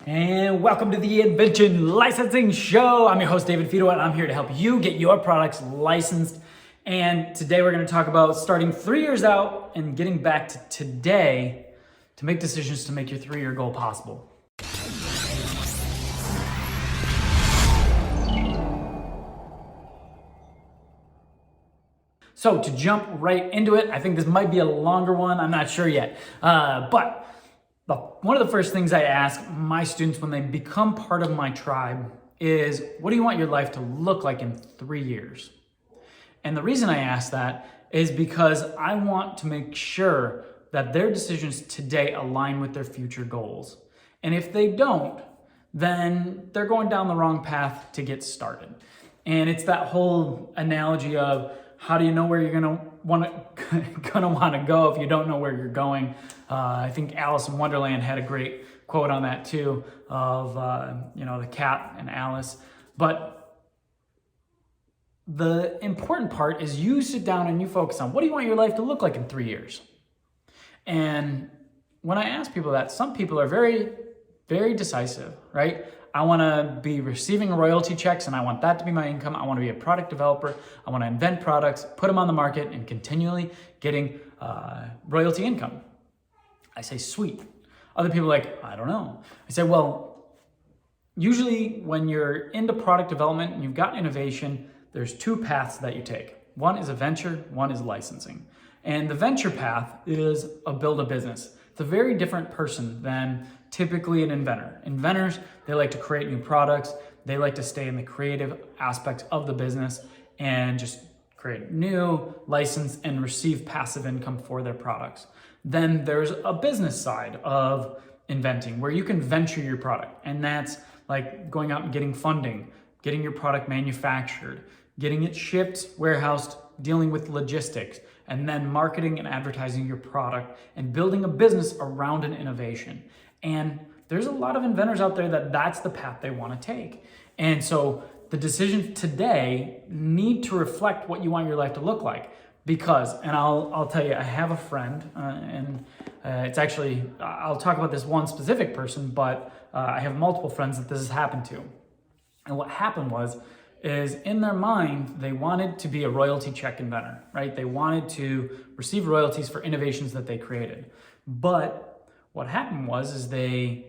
And welcome to the Invention Licensing Show. I'm your host, David Fedewa, and I'm here to help you get your products licensed. And today we're going to talk about starting 3 years out and getting back to today to make decisions to make your 3-year goal possible. So to jump right into it, I think this might be a longer one. I'm not sure yet. But one of the first things I ask my students when they become part of my tribe is, what do you want your life to look like in 3 years? And the reason I ask that is because I want to make sure that their decisions today align with their future goals. And if they don't, then they're going down the wrong path to get started. And it's that whole analogy of, how do you know where you're gonna want to go if you don't know where you're going? I think Alice in Wonderland had a great quote on that too, of the cat and Alice. But the important part is you sit down and you focus on, what do you want your life to look like in 3 years? And when I ask people that, some people are very, very decisive, right? I want to be receiving royalty checks and I want that to be my income. I want to be a product developer. I want to invent products, put them on the market, and continually getting royalty income. I say, sweet. Other people are like, I don't know. I say, well, usually when you're into product development and you've got innovation, there's 2 paths that you take. One is a venture, one is licensing. And the venture path is build a business. It's a very different person than typically an inventor. Inventors, they like to create new products. They like to stay in the creative aspects of the business and just create new, license, and receive passive income for their products. Then there's a business side of inventing where you can venture your product. And that's like going out and getting funding, getting your product manufactured, getting it shipped, warehoused, dealing with logistics, and then marketing and advertising your product and building a business around an innovation. And there's a lot of inventors out there that's the path they want to take. And so the decisions today need to reflect what you want your life to look like. Because, and I'll tell you, I have a friend, and it's actually, I'll talk about this one specific person, but I have multiple friends that this has happened to. And what happened is in their mind, they wanted to be a royalty check inventor, right? They wanted to receive royalties for innovations that they created. But what happened is they,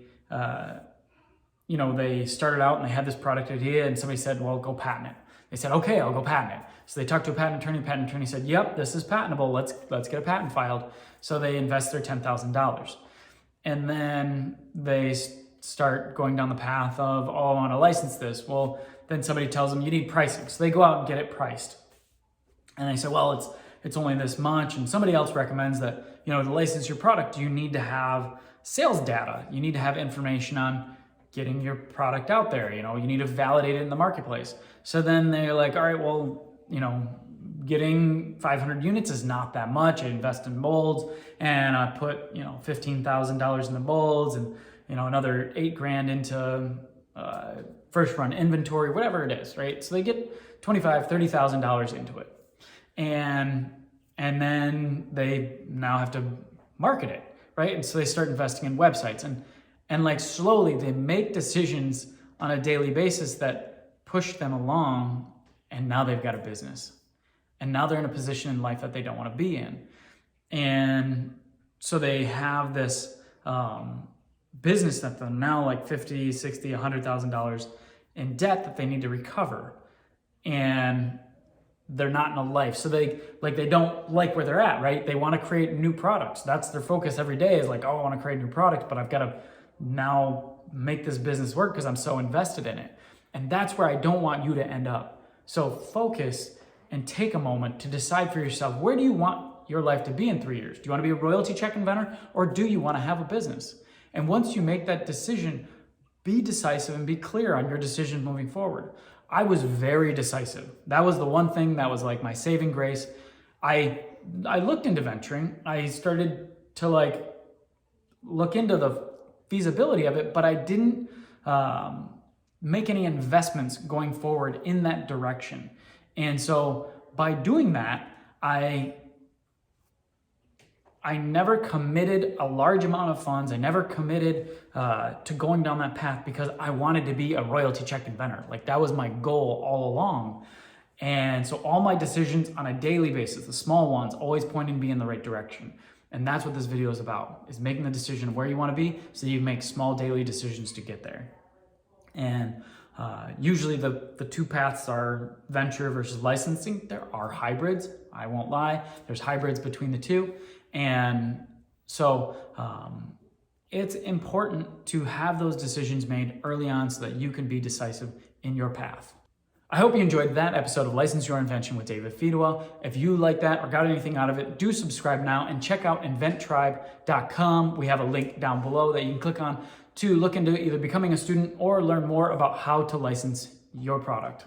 they started out and they had this product idea and somebody said, well, go patent it. They said, okay, I'll go patent it. So they talked to a patent attorney said, yep, this is patentable. Let's get a patent filed. So they invest their $10,000. And then they start going down the path of, oh, I want to license this. Well, then somebody tells them you need pricing. So they go out and get it priced. And they say, well, it's only this much. And somebody else recommends that, to license your product, you need to have sales data. You need to have information on getting your product out there. You need to validate it in the marketplace. So then they're like, all right, well, getting 500 units is not that much. I invest in molds and I put, $15,000 in the molds and, another $8,000 into first run inventory, whatever it is, right? So they get $25,000, $30,000 into it. And then they now have to market it, right? And so they start investing in websites and like slowly they make decisions on a daily basis that push them along, and now they've got a business. And now they're in a position in life that they don't want to be in. And so they have this business that they're now like $50,000, $60,000, $100,000 in debt that they need to recover. And they're not in a life. So they don't like where they're at, right? They want to create new products. That's their focus every day, is like, oh, I want to create new products, but I've got to now make this business work because I'm so invested in it. And that's where I don't want you to end up. So focus and take a moment to decide for yourself, where do you want your life to be in 3 years? Do you want to be a royalty check inventor, or do you want to have a business? And once you make that decision, be decisive and be clear on your decision moving forward. I was very decisive. That was the one thing that was like my saving grace. I looked into venturing. I started to look into the feasibility of it, but I didn't make any investments going forward in that direction. And so by doing that, I I never committed a large amount of funds. I never committed to going down that path because I wanted to be a royalty check inventor. Like that was my goal all along. And so all my decisions on a daily basis, the small ones, always pointing me in the right direction. And that's what this video is about, is making the decision of where you want to be so you make small daily decisions to get there. And usually the two paths are venture versus licensing. There are hybrids, I won't lie. There's hybrids between the two. And so it's important to have those decisions made early on so that you can be decisive in your path. I hope you enjoyed that episode of License Your Invention with David Fedewa. If you like that or got anything out of it, do subscribe now and check out inventtribe.com. We have a link down below that you can click on to look into either becoming a student or learn more about how to license your product.